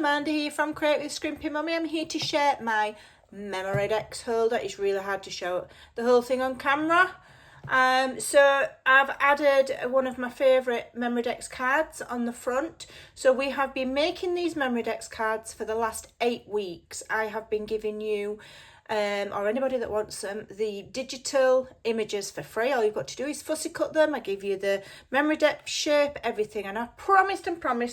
Amanda here from Create with Scrimpingmommy. I'm here to share my Memorydex holder. It's really hard to show the whole thing on camera. So I've added one of my favourite Memorydex cards on the front. So we have been making these Memorydex cards for the last 8 weeks. I have been giving you, or anybody that wants them, the digital images for free. All you've got to do is fussy cut them. I give you the Memorydex shape, everything, and I promised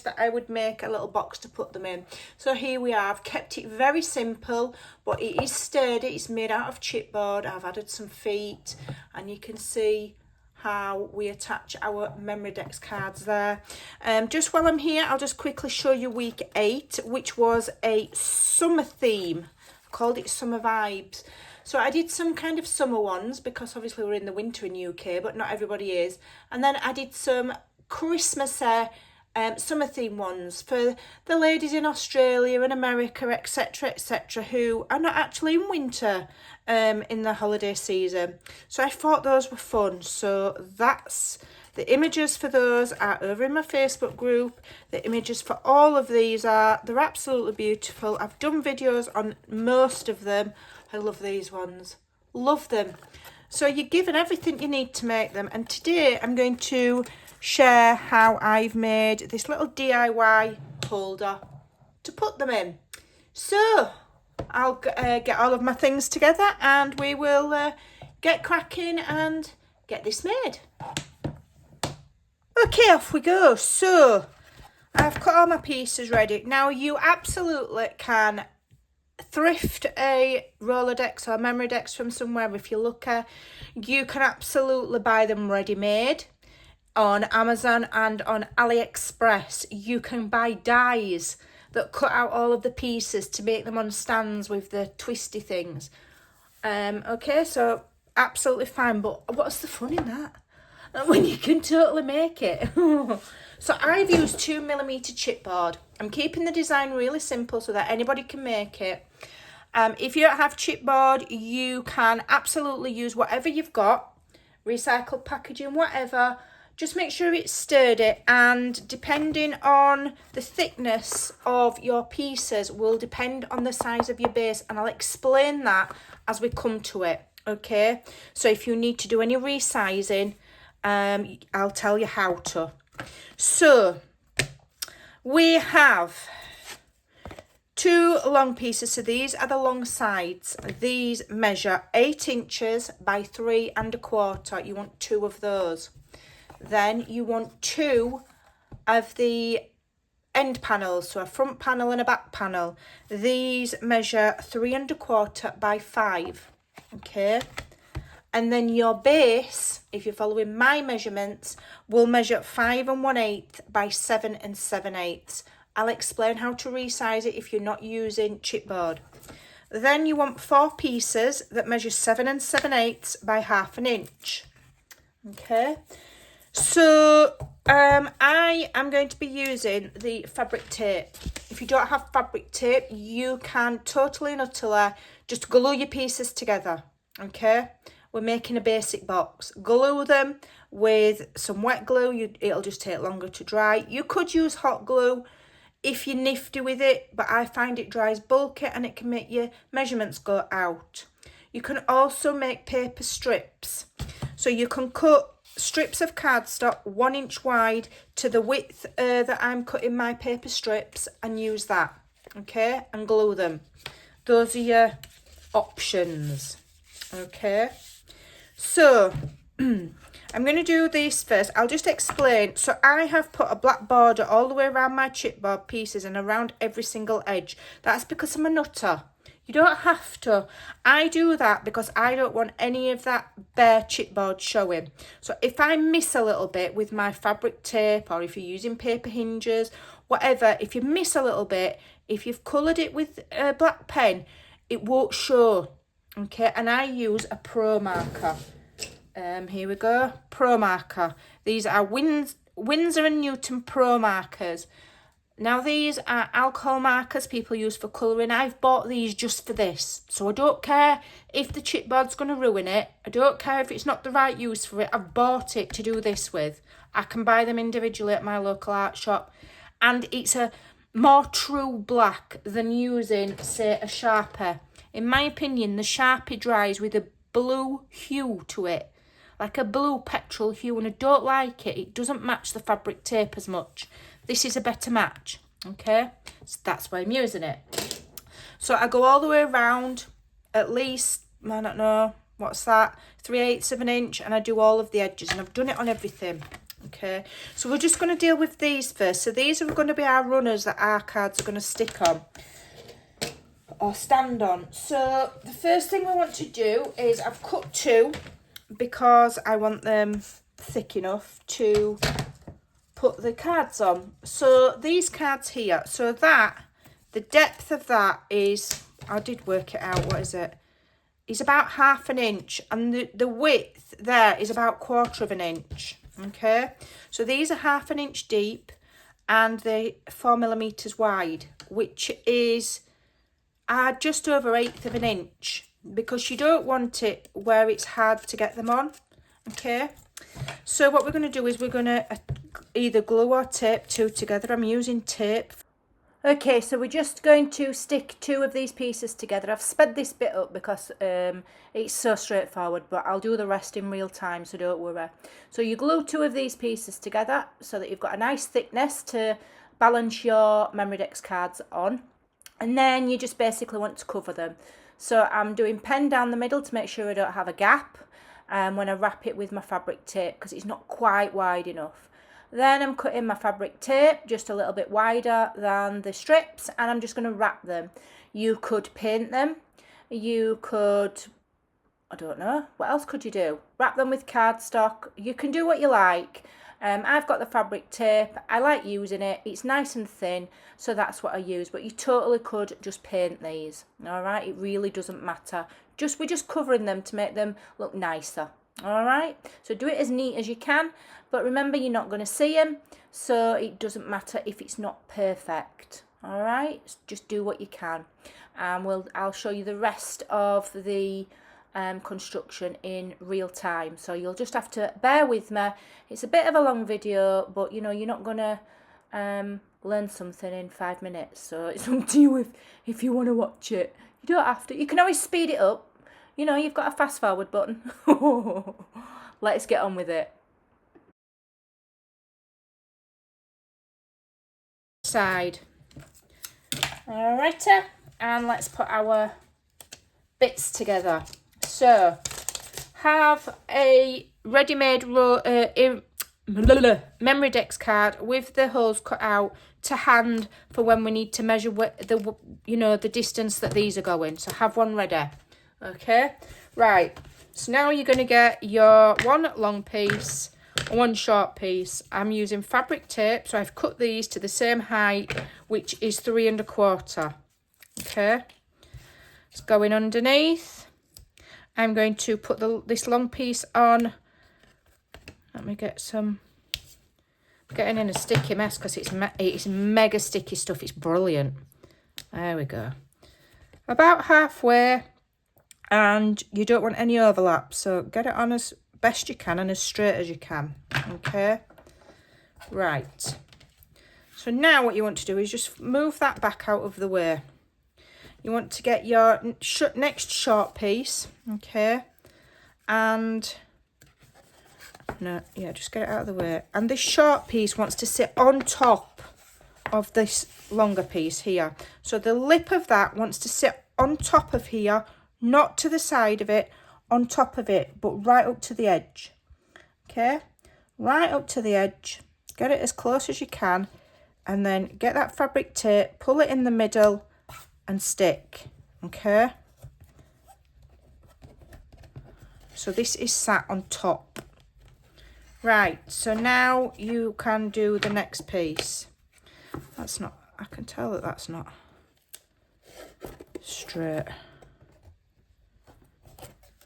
that I would make a little box to put them in. So here we are. I've kept it very simple, but it is sturdy. It's made out of chipboard. I've added some feet, and you can see how we attach our Memorydex cards there. Just while I'm here, I'll just quickly show you week 8, which was a summer theme. Called it Summer Vibes. So I did some kind of summer ones because obviously we're in the winter in UK, but not everybody is. And then I did some Christmas summer theme ones for the ladies in Australia and America, etc., who are not actually in winter in the holiday season. So I thought those were fun. So that's the images for those are over in my Facebook group. The images for all of these they're absolutely beautiful. I've done videos on most of them. I love these ones. Love them. So you're given everything you need to make them. And today I'm going to share how I've made this little DIY holder to put them in. So I'll get all of my things together and we will get cracking and get this made. Okay, off we go. So I've cut all my pieces ready. Now you absolutely can thrift a Rolodex or Memorydex from somewhere if you're lucky. You can absolutely buy them ready-made on Amazon and on AliExpress. You can buy dies that cut out all of the pieces to make them on stands with the twisty things. Okay, so absolutely fine, but what's the fun in that? When you can totally make it. So I've used 2mm chipboard. I'm keeping the design really simple so that anybody can make it. If you don't have chipboard, you can absolutely use whatever you've got, recycled packaging, whatever. Just make sure it's sturdy, and depending on the thickness of your pieces will depend on the size of your base, and I'll explain that as we come to it. Okay, so if you need to do any resizing, I'll tell you how to. So we have 2 long pieces. So these are the long sides. These measure 8 inches by 3 1/4. You want 2 of those. Then you want 2 of the end panels, so a front panel and a back panel. These measure 3 1/4 by 5. Okay. And then your base, if you're following my measurements, will measure 5 1/8 by 7 7/8. I'll explain how to resize it if you're not using chipboard. Then you want 4 pieces that measure 7 7/8 by 1/2 inch. Okay. So I am going to be using the fabric tape. If you don't have fabric tape, you can totally and utterly just glue your pieces together. Okay. We're making a basic box. Glue them with some wet glue. It'll just take longer to dry. You could use hot glue if you're nifty with it, but I find it dries bulky and it can make your measurements go out. You can also make paper strips. So you can cut strips of cardstock 1 inch wide to the width that I'm cutting my paper strips and use that. Okay, and glue them. Those are your options. Okay. So, I'm going to do this first. I'll just explain. So, I have put a black border all the way around my chipboard pieces and around every single edge. That's because I'm a nutter. You don't have to. I do that because I don't want any of that bare chipboard showing. So, if I miss a little bit with my fabric tape, or if you're using paper hinges, whatever, if you miss a little bit, if you've coloured it with a black pen, it won't show. Okay, and I use a pro marker. Here we go, pro marker. These are Winsor & Newton pro markers. Now these are alcohol markers people use for colouring. I've bought these just for this. So I don't care if the chipboard's going to ruin it. I don't care if it's not the right use for it. I've bought it to do this with. I can buy them individually at my local art shop. And it's a more true black than using, say, a Sharpie. In my opinion, the Sharpie dries with a blue hue to it, like a blue petrol hue, and I don't like it. It doesn't match the fabric tape as much. This is a better match, okay? So that's why I'm using it. So I go all the way around, at least, I don't know, what's that, 3/8 of an inch, and I do all of the edges, and I've done it on everything. Okay, so we're just going to deal with these first. So these are going to be our runners that our cards are going to stick on or stand on. So the first thing we want to do is, I've cut 2 because I want them thick enough to put the cards on. So these cards here, so that, the depth of that is, I did work it out, what is it? It's about 1/2 inch, and the width there is about 1/4 inch. Okay, so these are 1/2 inch deep and they're 4 millimeters wide, which is just over 1/8 of an inch, because you don't want it where it's hard to get them on. Okay, so what we're going to do is we're going to either glue or tape 2 together. I'm using tape. Okay, so we're just going to stick 2 of these pieces together. I've sped this bit up because it's so straightforward, but I'll do the rest in real time, so don't worry. So you glue 2 of these pieces together so that you've got a nice thickness to balance your Memorydex cards on. And then you just basically want to cover them. So I'm doing pen down the middle to make sure I don't have a gap when I wrap it with my fabric tape, because it's not quite wide enough. Then I'm cutting my fabric tape just a little bit wider than the strips, and I'm just going to wrap them. You could paint them. You could, I don't know, what else could you do? Wrap them with cardstock. You can do what you like. I've got the fabric tape. I like using it. It's nice and thin, so that's what I use. But you totally could just paint these. All right, it really doesn't matter. We're just covering them to make them look nicer. All right, so do it as neat as you can, but remember, you're not going to see them, so it doesn't matter if it's not perfect. All right, just do what you can, and I'll show you the rest of the construction in real time. So you'll just have to bear with me. It's a bit of a long video, but you know, you're not going to learn something in 5 minutes, so it's up to you if you want to watch it. You don't have to. You can always speed it up. You know, you've got a fast forward button. Let's get on with it. Side. Alrighty, and let's put our bits together. So, have a ready-made Memorydex card with the holes cut out to hand for when we need to measure the distance that these are going. So have one ready. Okay, right, so now you're going to get your 1 long piece, 1 short piece. I'm using fabric tape, so I've cut these to the same height, which is 3 1/4. Okay, it's going underneath. I'm going to put this long piece on. Let me get some, getting in a sticky mess because it's mega sticky stuff. It's brilliant. There we go. About halfway. And you don't want any overlap, so get it on as best you can and as straight as you can. Okay, right, so now what you want to do is just move that back out of the way. You want to get your next short piece, okay, and just get it out of the way. And this short piece wants to sit on top of this longer piece here, so the lip of that wants to sit on top of here, not to the side of it, on top of it, but right up to the edge. Okay, right up to the edge. Get it as close as you can, and then get that fabric tape, pull it in the middle and stick. Okay, so this is sat on top. Right, so now you can do the next piece. That's not, I can tell that that's not straight.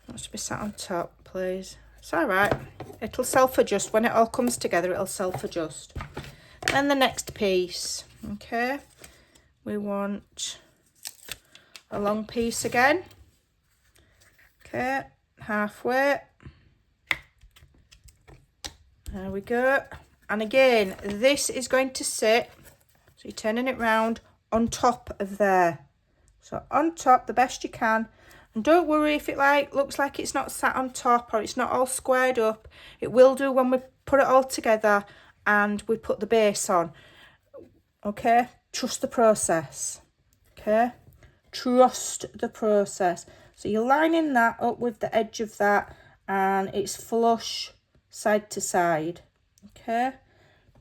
Wants to be sat on top, please. It's all right. It'll self-adjust. When it all comes together, it'll self-adjust. Then the next piece, okay, we want a long piece again. Okay, halfway. There we go. And again, this is going to sit, so you're turning it round on top of there. So on top the best you can. And don't worry if it looks like it's not sat on top or it's not all squared up. It will do when we put it all together and we put the base on. Okay, trust the process. Okay, trust the process. So you're lining that up with the edge of that and it's flush side to side. Okay,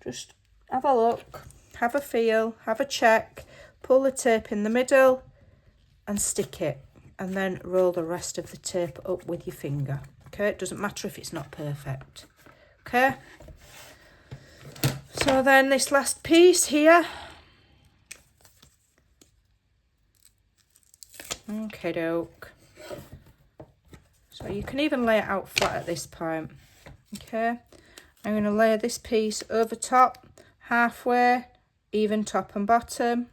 just have a look, have a feel, have a check, pull the tape in the middle and stick it. And then roll the rest of the tape up with your finger. Okay, it doesn't matter if it's not perfect. Okay, so then this last piece here. Okay, doke. So you can even lay it out flat at this point. Okay, I'm going to layer this piece over top, halfway, even top and bottom.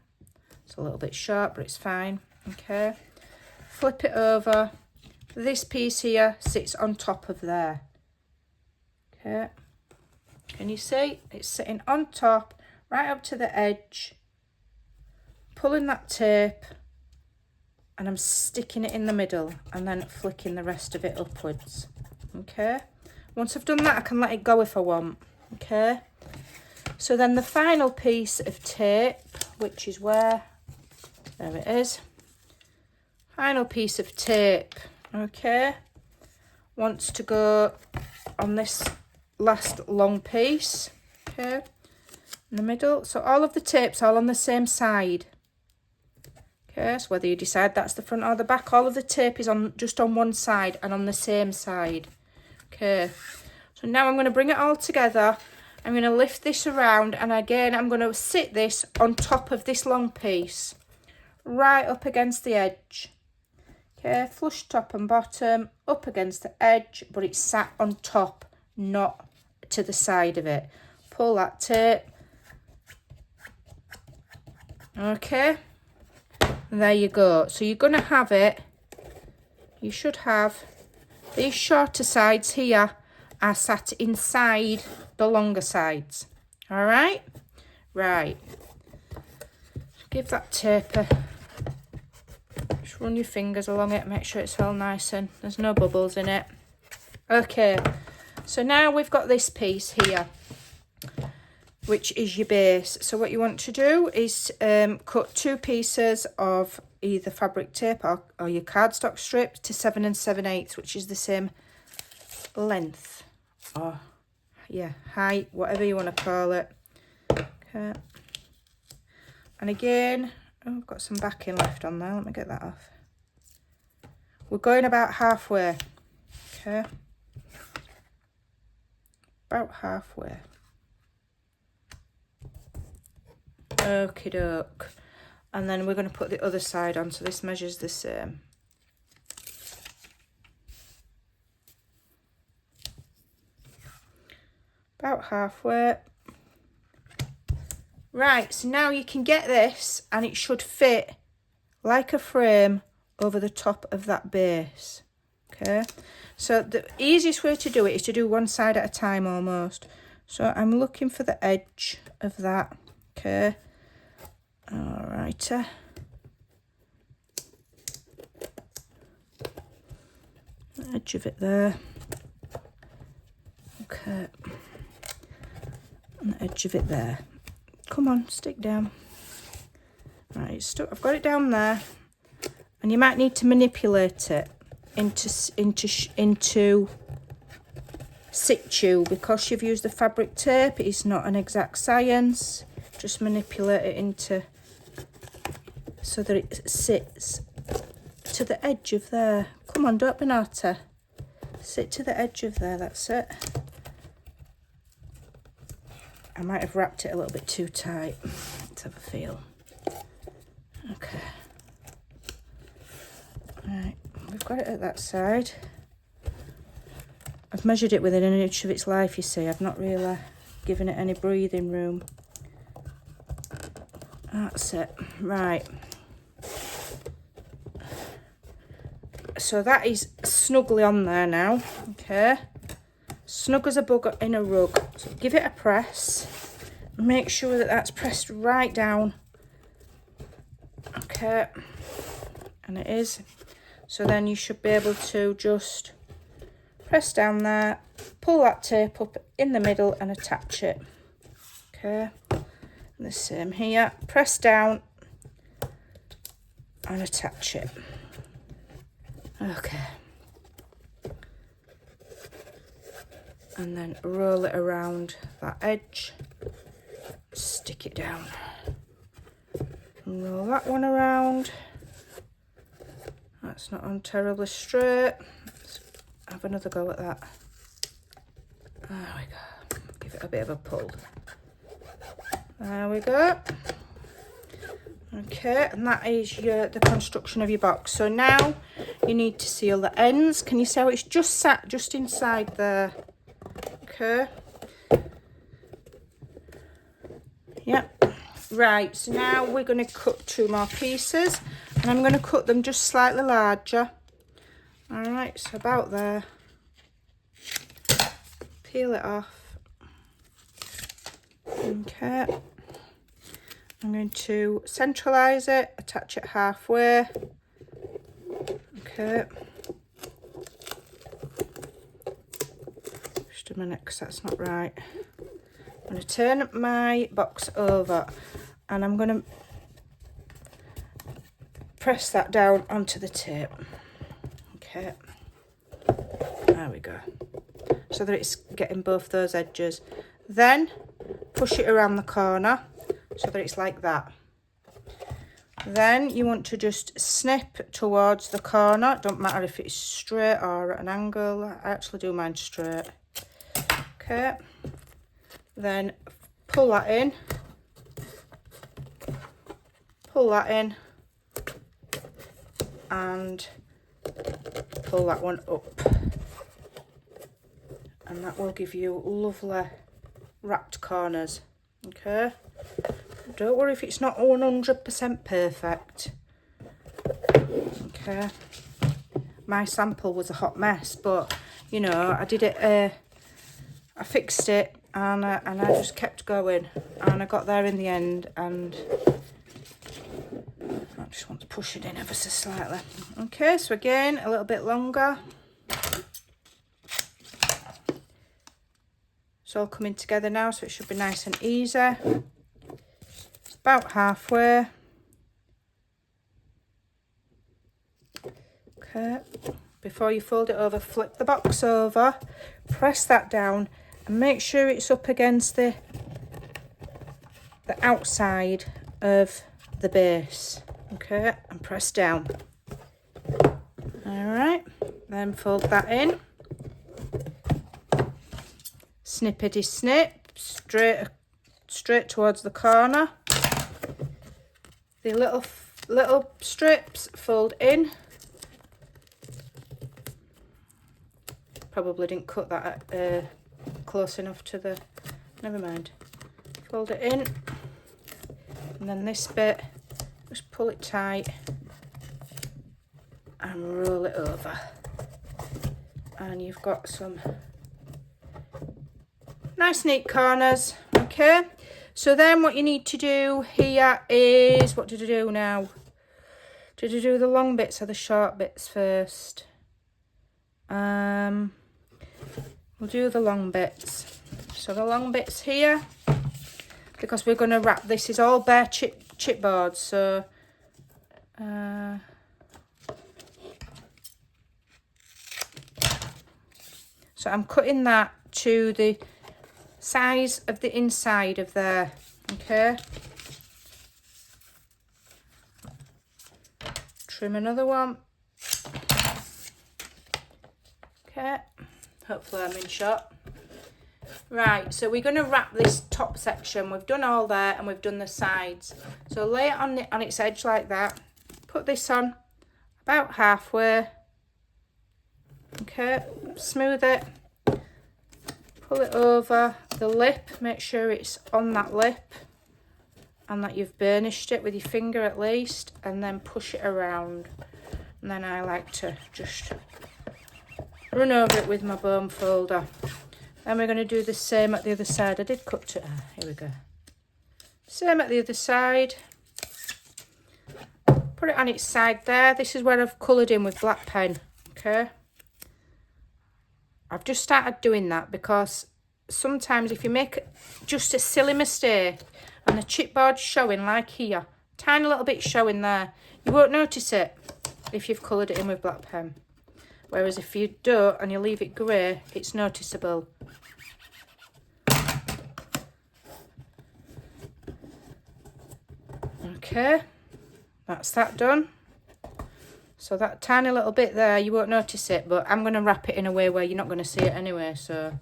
It's a little bit sharp, but it's fine. Okay. Flip it over. This piece here sits on top of there. Okay. Can you see? It's sitting on top, right up to the edge. Pulling that tape and I'm sticking it in the middle and then flicking the rest of it upwards. Okay. Once I've done that, I can let it go if I want. Okay. So then the final piece of tape, which is where, there it is. Final piece of tape, okay, wants to go on this last long piece, okay, in the middle. So all of the tape's all on the same side. Okay, so whether you decide that's the front or the back, all of the tape is on just on one side and on the same side. Okay, so now I'm going to bring it all together. I'm going to lift this around and again I'm going to sit this on top of this long piece, right up against the edge. Okay, flush top and bottom, up against the edge, but it's sat on top, not to the side of it. Pull that tape. Okay, and there you go. So you're going to have it, you should have these shorter sides here are sat inside the longer sides. All right? Right. Give that tape a... Just run your fingers along it, make sure it's all nice and there's no bubbles in it. Okay, so now we've got this piece here, which is your base. So what you want to do is cut 2 pieces of either fabric tape or your cardstock strip to 7 7/8, which is the same length or yeah, height, whatever you want to call it. Okay, and again, oh, I've got some backing left on there. Let me get that off. We're going about halfway. Okay. About halfway. Okie doke. And then we're going to put the other side on, so this measures the same. About halfway. Right, so now you can get this and it should fit like a frame over the top of that base. Okay, so the easiest way to do it is to do one side at a time almost. So I'm looking for the edge of that. Okay, all right. The edge of it there. Okay, and the edge of it there. Come on, stick down. Right, it's stuck. I've got it down there, and you might need to manipulate it into situ because you've used the fabric tape. It's not an exact science. Just manipulate it into so that it sits to the edge of there. Come on, don't be naughty. Sit to the edge of there. That's it. I might have wrapped it a little bit too tight. Let's have a feel. Okay. Right, we've got it at that side. I've measured it within an inch of its life, you see. I've not really given it any breathing room. That's it. Right. So that is snugly on there now. Okay. Snug as a bug in a rug. So give it a press make sure that that's pressed right down. Okay, and it is. So then you should be able to just press down there, pull that tape up in the middle and attach it. Okay, and the same here, press down and attach it. Okay, and then roll it around that edge, stick it down, and roll that one around. That's not on terribly straight. Let's have another go at that. There we go. Give it a bit of a pull. There we go. Okay, and that is the construction of your box. So now you need to seal the ends. Can you see how it's just sat just inside there? Okay. Yep. Right, so now we're going to cut 2 more pieces, and I'm going to cut them just slightly larger. All right, so about there. Peel it off. Okay. I'm going to centralise it, attach it halfway. Okay. Just a minute, because that's not right. I'm going to turn my box over and I'm going to press that down onto the tape. Okay. There we go. So that it's getting both those edges. Then push it around the corner so that it's like that. Then you want to just snip towards the corner. Don't matter if it's straight or at an angle. I actually do mine straight. Okay. Then pull that in. Pull that in. And pull that one up. And that will give you lovely wrapped corners. Okay. Don't worry if it's not 100% perfect. Okay. My sample was a hot mess, but you know, I did it, I fixed it and I just kept going and I got there in the end, and I just want to push it in ever so slightly. Okay, so again, a little bit longer. It's all coming together now, so it should be nice and easy. About halfway. Okay, before you fold it over, flip the box over, press that down and make sure it's up against the outside of the base. Okay, and press down. All right, then fold that in. Snippety snip, straight towards the corner. The little strips fold in. Probably didn't cut that close enough to the, never mind. Fold it in, and then this bit, just pull it tight and roll it over. And you've got some nice neat corners. Okay, so then what you need to do here is, what did I do now? Did I do the long bits or the short bits first? We'll do the long bits. So the long bits here, because we're going to wrap, this is all bare chipboard, so so I'm cutting that to the size of the inside of there. Okay, trim another one. Okay, hopefully I'm in shot. Right, so we're going to wrap this top section. We've done all there and we've done the sides. So lay it on its edge like that. Put this on about halfway. Okay, smooth it. Pull it over the lip. Make sure it's on that lip and that you've burnished it with your finger at least. And then push it around. And then I like to just run over it with my bone folder. And we're going to do the same at the other side. I did cut it. Here we go. Same at the other side. Put it on its side there. This is where I've coloured in with black pen, okay? I've just started doing that because sometimes if you make just a silly mistake and the chipboard's showing, like here, tiny little bit showing there, you won't notice it if you've coloured it in with black pen. Whereas if you don't and you leave it grey, it's noticeable. Okay, that's that done. So that tiny little bit there, you won't notice it, but I'm going to wrap it in a way where you're not going to see it anyway. So,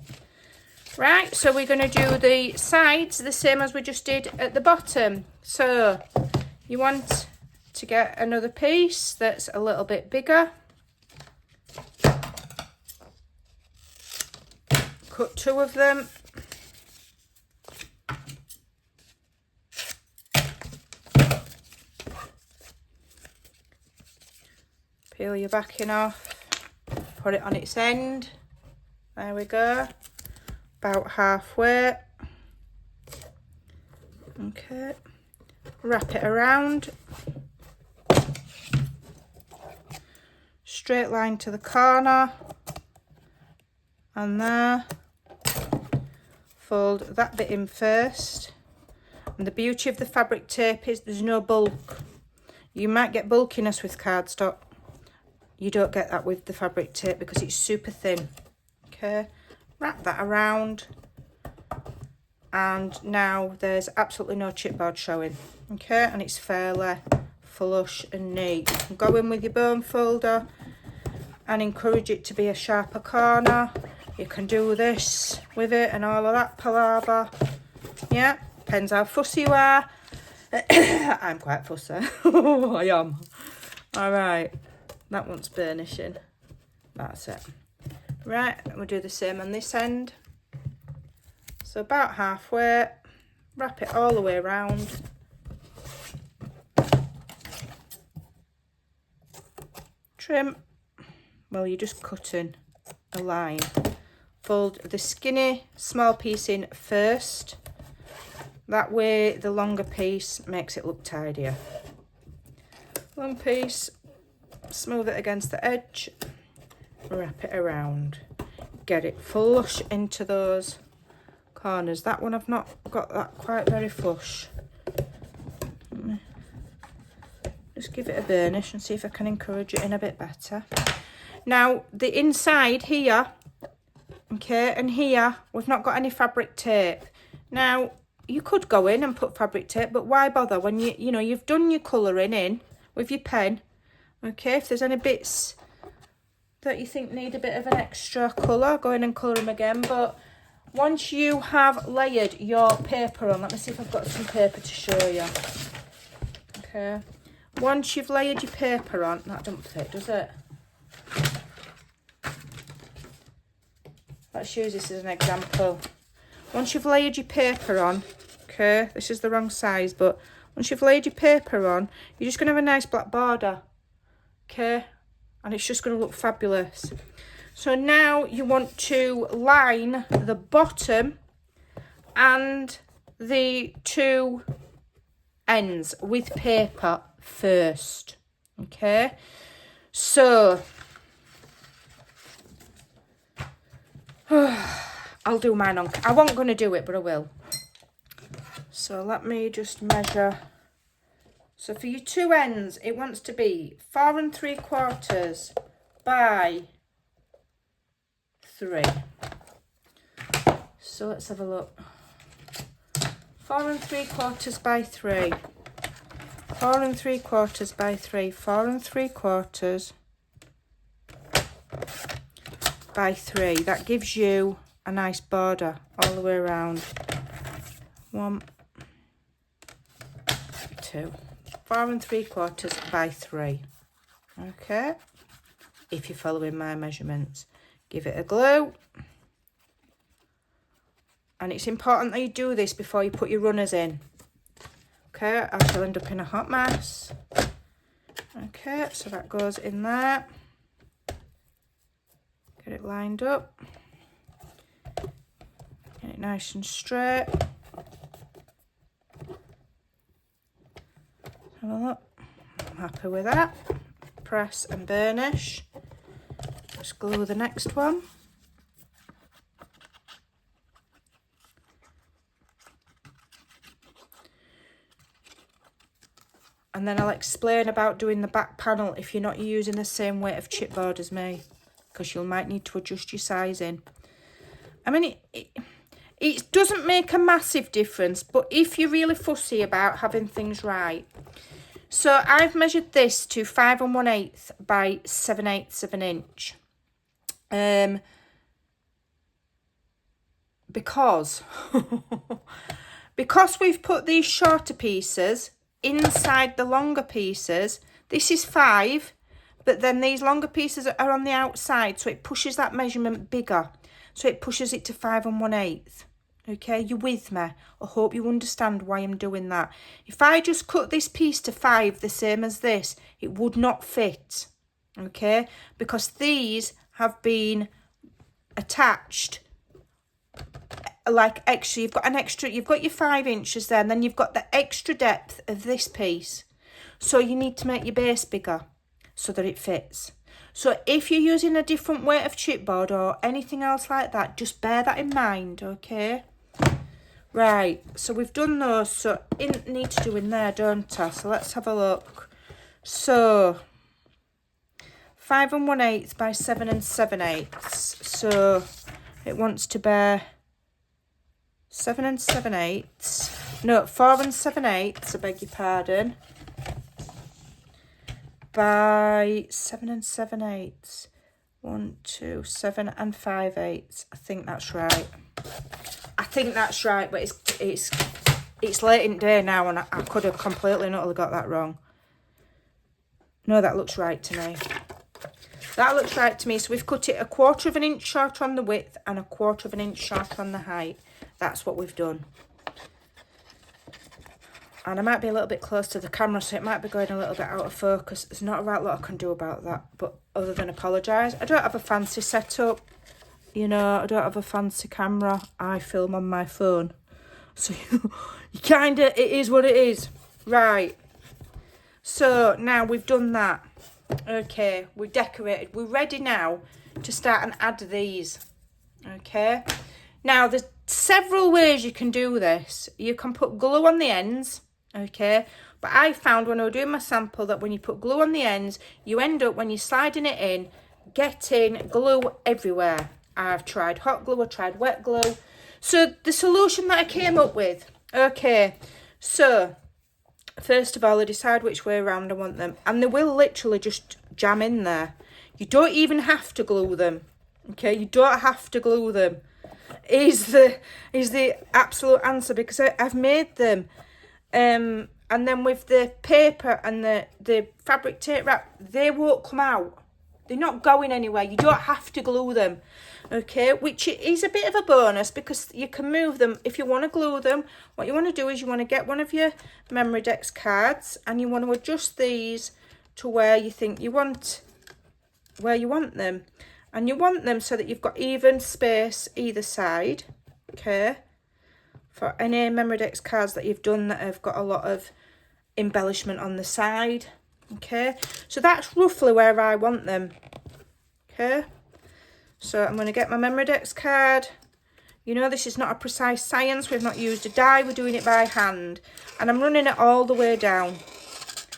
right, so we're going to do the sides the same as we just did at the bottom. So you want to get another piece that's a little bit bigger. Cut 2 of them. Peel your backing off, put it on its end, there we go, about halfway. Okay, wrap it around, straight line to the corner, and there, fold that bit in first. And the beauty of the fabric tape is there's no bulk. You might get bulkiness with cardstock. You don't get that with the fabric tape because it's super thin. Okay, wrap that around. And now there's absolutely no chipboard showing. Okay, and it's fairly flush and neat. You can go in with your bone folder and encourage it to be a sharper corner. You can do this with it and all of that palaver. Yeah, depends how fussy you are. I'm quite fussy. I am. All right. That one's burnishing. That's it. Right, we'll do the same on this end. So about halfway, wrap it all the way around. Trim. Well, you're just cutting a line. Fold the skinny small piece in first. That way the longer piece makes it look tidier. Long piece. Smooth it against the edge, wrap it around, get it flush into those corners. That one I've not got that quite very flush. Just give it a burnish and see if I can encourage it in a bit better. Now the inside here, okay, and here we've not got any fabric tape. Now you could go in and put fabric tape, but why bother when you know you've done your colouring in with your pen. Okay, if there's any bits that you think need a bit of an extra colour, go in and colour them again. But once you have layered your paper on, let me see if I've got some paper to show you. Okay, once you've layered your paper on, that doesn't fit, does it? Let's use this as an example. Once you've layered your paper on, okay, this is the wrong size, but once you've layered your paper on, you're just going to have a nice black border. Okay, and it's just going to look fabulous. So now you want to line the bottom and the 2 ends with paper first. Okay, so I'll do mine on. I wasn't going to do it, but I will. So let me just measure. So for your 2 ends, it wants to be 4 3/4 by 3. So let's have a look. 4 3/4 by 3. 4 3/4 by 3. 4 3/4 by 3. That gives you a nice border all the way around. 1, 2. 4 3/4 by 3. Okay, if you're following my measurements, give it a glue. And it's important that you do this before you put your runners in. Okay, I shall end up in a hot mess. Okay, so that goes in there. Get it lined up. Get it nice and straight. Have a look. I'm happy with that. Press and burnish. Just glue the next one. And then I'll explain about doing the back panel if you're not using the same weight of chipboard as me, because you might need to adjust your sizing. I mean, it doesn't make a massive difference, but if you're really fussy about having things right. So I've measured this to 5 1/8 by 7/8 of an inch. Because we've put these shorter pieces inside the longer pieces. This is 5, but then these longer pieces are on the outside, so it pushes that measurement bigger. So it pushes it to 5 1/8. Okay, you're with me? I hope you understand why I'm doing that. If I just cut this piece to 5, the same as this, it would not fit. Okay, because these have been attached like extra. You've got your 5 inches there, and then you've got the extra depth of this piece. So you need to make your base bigger so that it fits. So if you're using a different weight of chipboard or anything else like that, just bear that in mind, okay? Right, so we've done those, so it needs doing there, don't I? So let's have a look. So 5 1/8 by 7 7/8. So it wants to bear 7 7/8. No, 4 7/8, I beg your pardon. By 7 7/8. 1, 2, 7 5/8. I think that's right. But it's late in the day now, and I could have completely and utterly got that wrong. No, that looks right to me. That looks right to me. So we've cut it 1/4 of an inch shorter on the width and 1/4 of an inch shorter on the height. That's what we've done. And I might be a little bit close to the camera, so it might be going a little bit out of focus. There's not a right lot I can do about that, but other than apologise. I don't have a fancy setup, you know, I don't have a fancy camera. I film on my phone. So you kinda, it is what it is. Right. So now we've done that. Okay, we've decorated. We're ready now to start and add these. Okay. Now, there's several ways you can do this. You can put glue on the ends, okay? But I found when I was doing my sample that when you put glue on the ends, you end up, when you're sliding it in, getting glue everywhere. I've tried hot glue, I've tried wet glue. So the solution that I came up with, okay, so first of all, I decide which way around I want them. And they will literally just jam in there. You don't even have to glue them, okay? You don't have to glue them. Is the absolute answer, because I've made them and then with the paper and the fabric tape wrap, they won't come out. They're not going anywhere. You don't have to glue them, okay, which is a bit of a bonus because you can move them. If you want to glue them, what you want to do is you want to get one of your Memorydex cards and you want to adjust these to where you think you want them. And you want them so that you've got even space either side, okay? For any Memorydex cards that you've done that have got a lot of embellishment on the side, okay? So that's roughly where I want them, okay? So I'm going to get my Memorydex card. You know, this is not a precise science. We've not used a die. We're doing it by hand. And I'm running it all the way down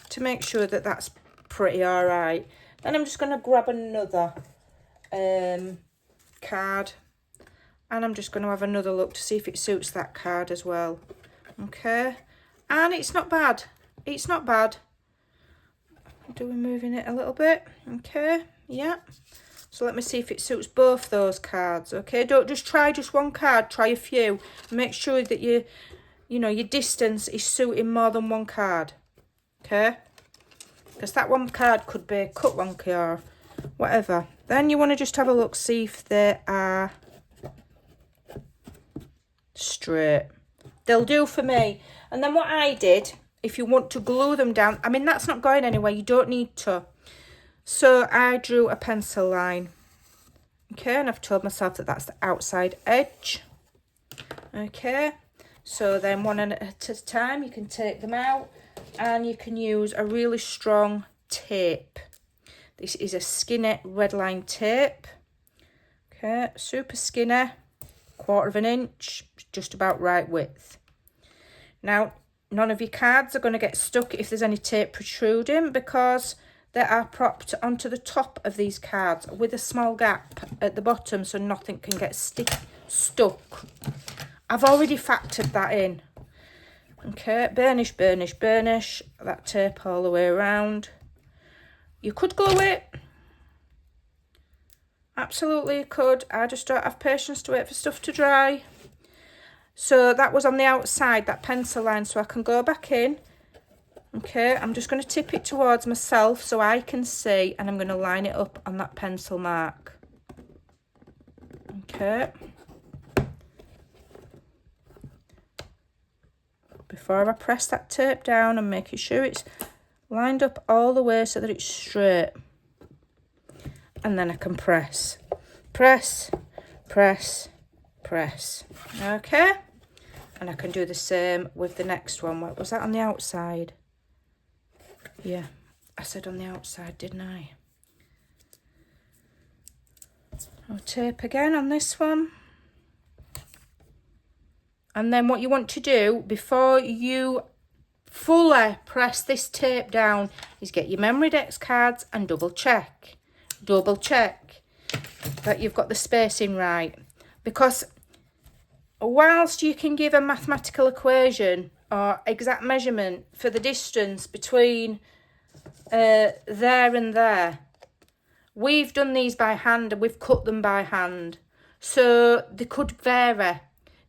to make sure that that's pretty all right. Then I'm just going to grab another card, and I'm just going to have another look to see if it suits that card as well, okay? And it's not bad, it's not bad. Do we moving it a little bit? Okay, yeah. So let me see if it suits both those cards, okay? Don't just try just one card, try a few. Make sure that you know your distance is suiting more than one card, okay? Because that one card could be cut wonky or whatever. Then you want to just have a look, see if they are straight. They'll do for me. And then what I did, if you want to glue them down, I mean, that's not going anywhere. You don't need to. So I drew a pencil line. Okay, and I've told myself that that's the outside edge. Okay, so then one at a time, you can take them out. and you can use a really strong tape. This is a skinny red line tape. Okay, super skinny, 1/4 inch, just about right width. Now, none of your cards are going to get stuck if there's any tape protruding, because they are propped onto the top of these cards with a small gap at the bottom so nothing can get stuck. I've already factored that in. Okay, burnish, burnish, burnish that tape all the way around. You could glue it. Absolutely you could. I just don't have patience to wait for stuff to dry. So that was on the outside, that pencil line, so I can go back in. Okay, I'm just going to tip it towards myself so I can see, and I'm going to line it up on that pencil mark. Okay. Before I press that tape down, I'm making sure it's lined up all the way so that it's straight. And then I can press. Press, press, press. Okay. And I can do the same with the next one. What was that on the outside? Yeah, I said on the outside, didn't I? I'll tape again on this one. And then what you want to do before you fully press this tape down is get your Memorydex cards and double check that you've got the spacing right. Because whilst you can give a mathematical equation or exact measurement for the distance between there and there, we've done these by hand and we've cut them by hand, so they could vary.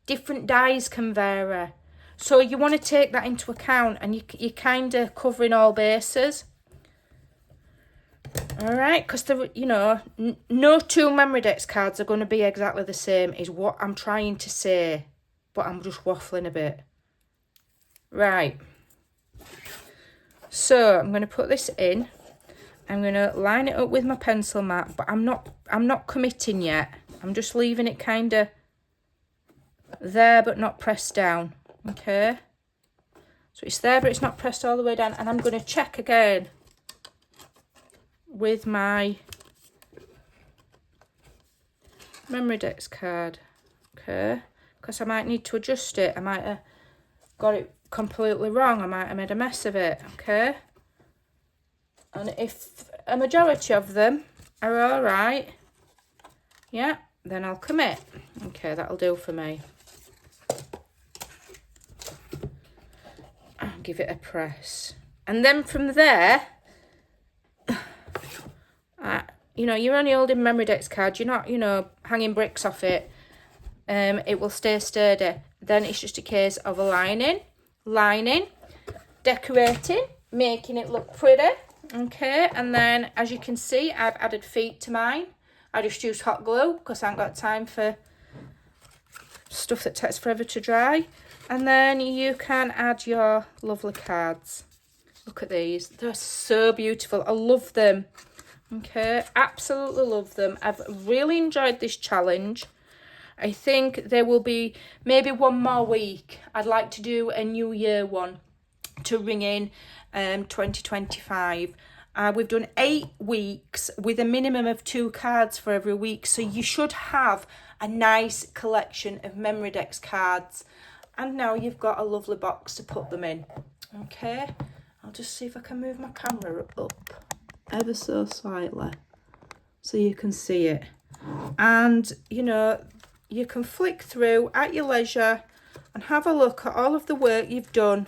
Different dies can vary, so you want to take that into account, and you're kind of covering all bases. All right, because you know, no two Memorydex cards are going to be exactly the same is what I'm trying to say, but I'm just waffling a bit. Right, so I'm going to put this in. I'm going to line it up with my pencil mark, but I'm not committing yet. I'm just leaving it kind of there but not pressed down. Okay, so it's there but it's not pressed all the way down, and I'm going to check again with my Memorydex card. Okay, because I might need to adjust it. I might have got it completely wrong. I might have made a mess of it. Okay, and if a majority of them are all right, yeah, then I'll commit. Okay, that'll do for me. I'll give it a press, and then from there, you know, you're only holding Memorydex cards. You're not, you know, hanging bricks off it. It will stay sturdy. Then it's just a case of aligning, lining, decorating, making it look pretty. Okay, and then as you can see, I've added feet to mine. I just use hot glue because I haven't got time for stuff that takes forever to dry. And then you can add your lovely cards. Look at these. They're so beautiful. I love them. Okay, absolutely love them. I've really enjoyed this challenge. I think there will be maybe one more week. I'd like to do a New Year one to ring in 2025. We've done 8 weeks with a minimum of 2 cards for every week. So you should have a nice collection of Memorydex cards. And now you've got a lovely box to put them in. Okay, I'll just see if I can move my camera up ever so slightly so you can see it. And, you know, you can flick through at your leisure and have a look at all of the work you've done.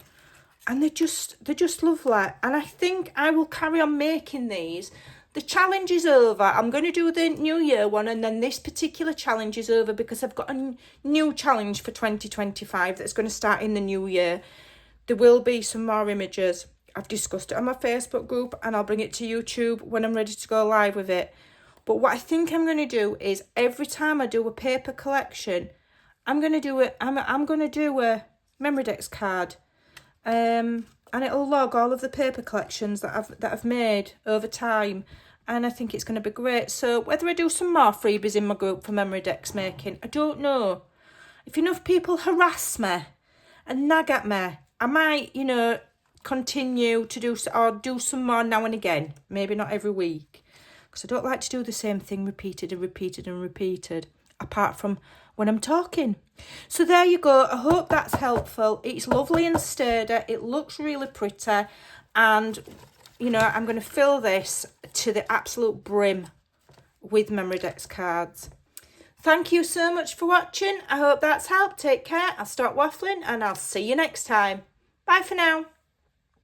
And they're just lovely. And I think I will carry on making these. The challenge is over. I'm going to do the New Year one, and then this particular challenge is over because I've got a new challenge for 2025 that's going to start in the new year. There will be some more images. I've discussed it on my Facebook group, and I'll bring it to YouTube when I'm ready to go live with it. But what I think I'm going to do is every time I do a paper collection, I'm going to do a Memorydex card. And it'll log all of the paper collections that I've made over time, and I think it's going to be great. So whether I do some more freebies in my group for Memorydex making, I don't know. If enough people harass me and nag at me, I might, you know, continue to do, or do some more now and again, maybe not every week, because I don't like to do the same thing repeated and repeated and repeated, apart from when I'm talking. So there you go. I hope that's helpful. It's lovely and sturdy. It looks really pretty, and you know, I'm going to fill this to the absolute brim with Memorydex cards. Thank you so much for watching. I hope that's helped. Take care. I'll stop waffling and I'll see you next time. Bye for now.